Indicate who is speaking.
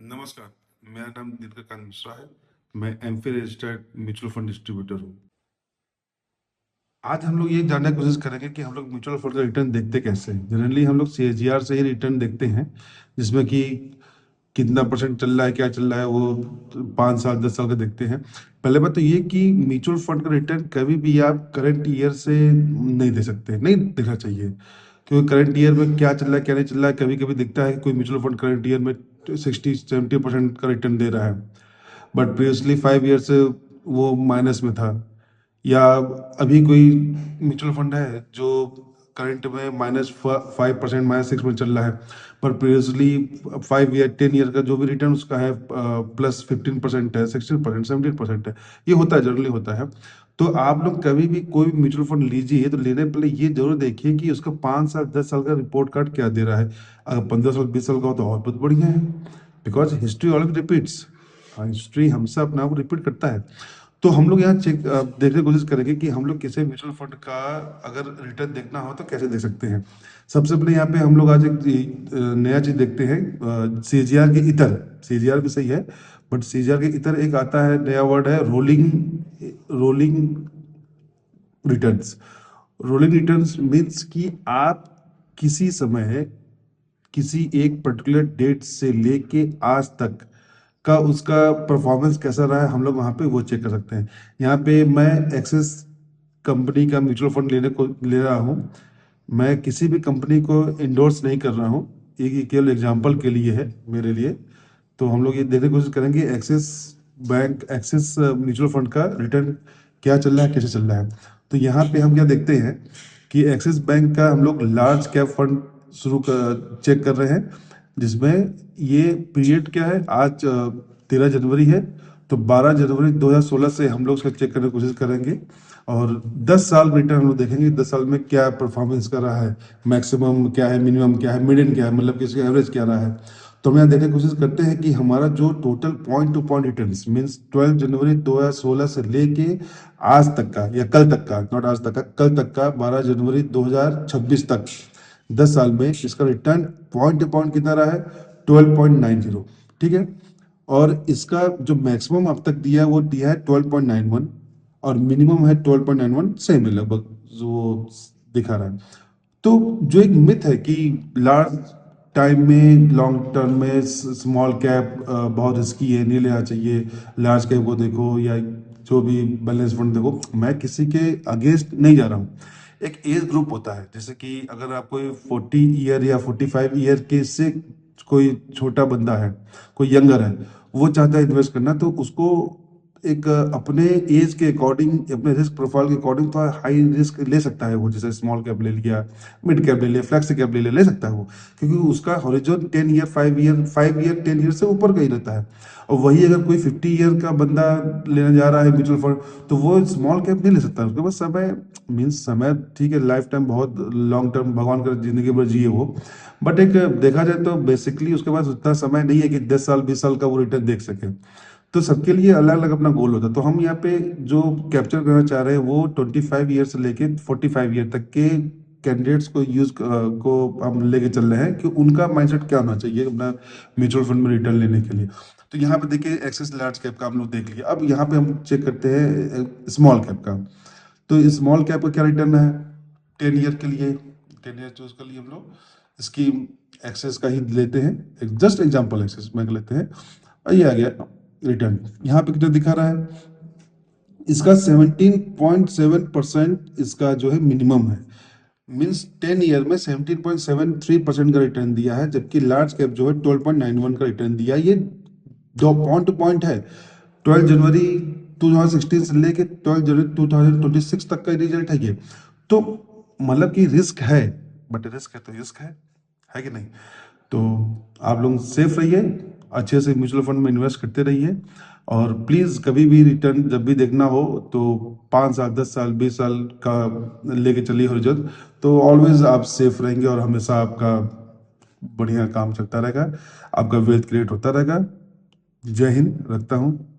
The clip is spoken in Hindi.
Speaker 1: नमस्कार, मेरा नाम दीर्घकांत मिश्रा है। मैं MPhil registered mutual fund distributor हूँ। आज हम लोग ये जानने की कोशिश करेंगे कि हम लोग म्यूचुअल फंड का रिटर्न देखते कैसे हैं। जनरली हम लोग सीएजीआर से ही रिटर्न देखते हैं, जिसमें कि कितना परसेंट चल रहा है, क्या चल रहा है, वो 5 साल 10 साल का देखते हैं। पहले बात तो ये कि म्यूचुअल फंड का रिटर्न कभी भी आप करंट ईयर से नहीं दे सकते, नहीं देखना चाहिए, क्योंकि करंट ईयर में क्या चल रहा है क्या नहीं चल रहा है। कभी कभी दिखता है कि कोई म्यूचुअल फंड करंट ईयर में 60-70% का रिटर्न दे रहा है, बट प्रीवियसली 5 ईयर से वो माइनस में था। या अभी कोई म्यूचुअल फंड है जो करंट में -5% -6 में चल रहा है, पर प्रीवियसली 5 ईयर 10 ईयर का जो भी रिटर्न उसका है +15% है, 16% 17% है। ये होता है, जनरली होता है। तो आप लोग कभी भी कोई भी म्यूचुअल फंड लीजिए तो लेने पहले ये जरूर देखिए कि उसका 5 साल 10 साल का रिपोर्ट कार्ड क्या दे रहा है। अगर 15 साल 20 साल का हो तो और बहुत बढ़िया है, because history always repeats. History हमेशा अपने आप को रिपीट करता है। तो हम लोग यहाँ चेक देखने की कोशिश करेंगे कि हम लोग किसी म्यूचुअल फंड का अगर रिटर्न देखना हो तो कैसे देख सकते हैं। सबसे पहले यहाँ पे हम लोग आज एक नया चीज देखते हैं, सीजीआर के इतर। सीजीआर भी सही है, बट सीजीआर के इतर एक आता है, नया वर्ड है, rolling rolling returns. Rolling returns means कि आप किसी समय किसी एक पर्टिकुलर डेट से लेके आज तक का उसका परफॉर्मेंस कैसा रहा है, हम लोग वहाँ पे वो चेक कर सकते हैं। यहाँ पे मैं एक्सिस कंपनी का म्यूचुअल फंड लेने को ले रहा हूँ। मैं किसी भी कंपनी को इंडोर्स नहीं कर रहा हूँ, ये केवल एग्जांपल के लिए है मेरे लिए। तो हम लोग ये देखने की कोशिश करेंगे axis bank, axis mutual fund का रिटर्न क्या चल रहा है, कैसे चल रहा है। तो यहाँ पे हम क्या देखते हैं कि एक्सिस बैंक का हम लोग लार्ज कैप फंड चेक कर रहे हैं, जिसमें ये पीरियड क्या है, आज 13 जनवरी है। तो 12 जनवरी 2016 से हम लोग उसका चेक करने की कोशिश करेंगे, और 10 साल रिटर्न हम लोग देखेंगे 10 साल में क्या परफॉर्मेंस कर रहा है, मैक्सिमम क्या है, मिनिमम क्या है, मीडियन क्या है, मतलब कि इसका एवरेज क्या रहा है। तो हम यहाँ देखने की कोशिश करते हैं कि हमारा जो total point two point returns means 12 जनवरी 2016 से लेके आज तक का, या कल तक का, नॉट आज तक का, कल तक का 12 जनवरी 2026 तक, 10 साल में इसका रिटर्न पॉइंट टू पॉइंट कितना रहा है, 12.90। ठीक है। और इसका जो मैक्सिमम अब तक दिया है वो दिया है 12.91, और मिनिमम है 12.91, सेम है लगभग जो दिखा रहा है। तो जो एक मिथ है कि लार्ज टाइम में, लॉन्ग टर्म में स्मॉल कैप बहुत रिस्की है, नहीं लेना चाहिए, लार्ज कैप को देखो या जो भी बैलेंस फंड देखो, मैं किसी के अगेंस्ट नहीं जा रहा हूँ। एक एज ग्रुप होता है, जैसे कि अगर आप कोई 40 ईयर या 45 ईयर के से कोई छोटा बंदा है, कोई यंगर है, वो चाहता है इन्वेस्ट करना, तो उसको एक अपने एज के अकॉर्डिंग, अपने रिस्क प्रोफाइल के अकॉर्डिंग थोड़ा हाई रिस्क ले सकता है वो, जैसे स्मॉल कैप ले लिया, मिड कैप ले लिया, फ्लैक्सी कैप ले सकता है वो, क्योंकि उसका हॉरिजॉन 10 ईयर 5 ईयर 10 ईयर से ऊपर का ही रहता है। और वही अगर कोई 50 ईयर का बंदा लेने जा रहा है म्यूचुअल फंड, तो वो स्मॉल कैप नहीं ले सकता, उसके पास समय, मीन्स समय ठीक है, लाइफ टाइम बहुत लॉन्ग टर्म, भगवान कर जिंदगी भर जिए वो, बट एक देखा जाए तो बेसिकली उसके पास उतना समय नहीं है कि 10 साल 20 साल का वो रिटर्न देख सके। तो सबके लिए अलग अलग अपना गोल होता है। तो हम यहाँ पे जो कैप्चर करना चाह रहे हैं वो 25 ईयर से लेके 45 ईयर तक के कैंडिडेट्स को को हम लेके चल रहे हैं कि उनका माइंडसेट क्या होना चाहिए अपना म्यूचुअल फंड में रिटर्न लेने के लिए। तो यहाँ पे देखिए एक्सिस लार्ज कैप का हम लोग देख लिया, अब यहाँ पे हम चेक करते हैं स्मॉल कैप का। तो स्मॉल कैप का क्या रिटर्न है 10 ईयर के लिए, 10 ईयर चूज कर लिए हम लोग, इसकी एक्सेस का ही लेते हैं, जस्ट एग्जांपल एक्सेस बैंक लेते हैं, और ये आ गया रिटर्न। यहाँ पे कितना दिखा रहा है, इसका 17.7% इसका जो है मिनिमम है, मीन्स 10 ईयर में 17.73% का रिटर्न दिया है, जबकि लार्ज कैप जो है 12.91 का रिटर्न दिया है। ये दो पॉइंट टू पॉइंट है, 12 जनवरी 2016 से लेके 12 जनवरी 2026 तक का रिजल्ट है ये। तो मतलब कि रिस्क है, बट रिस्क है तो रिस्क है कि नहीं। तो आप लोग सेफ रहिए, अच्छे से म्यूचुअल फंड में इन्वेस्ट करते रहिए, और प्लीज़ कभी भी रिटर्न जब भी देखना हो तो 5 साल 10 साल 20 साल का लेके चलिए हॉरिजॉन, तो ऑलवेज आप सेफ रहेंगे और हमेशा आपका बढ़िया काम चलता रहेगा, आपका वेल्थ क्रिएट होता रहेगा। जय हिंद, रखता हूँ।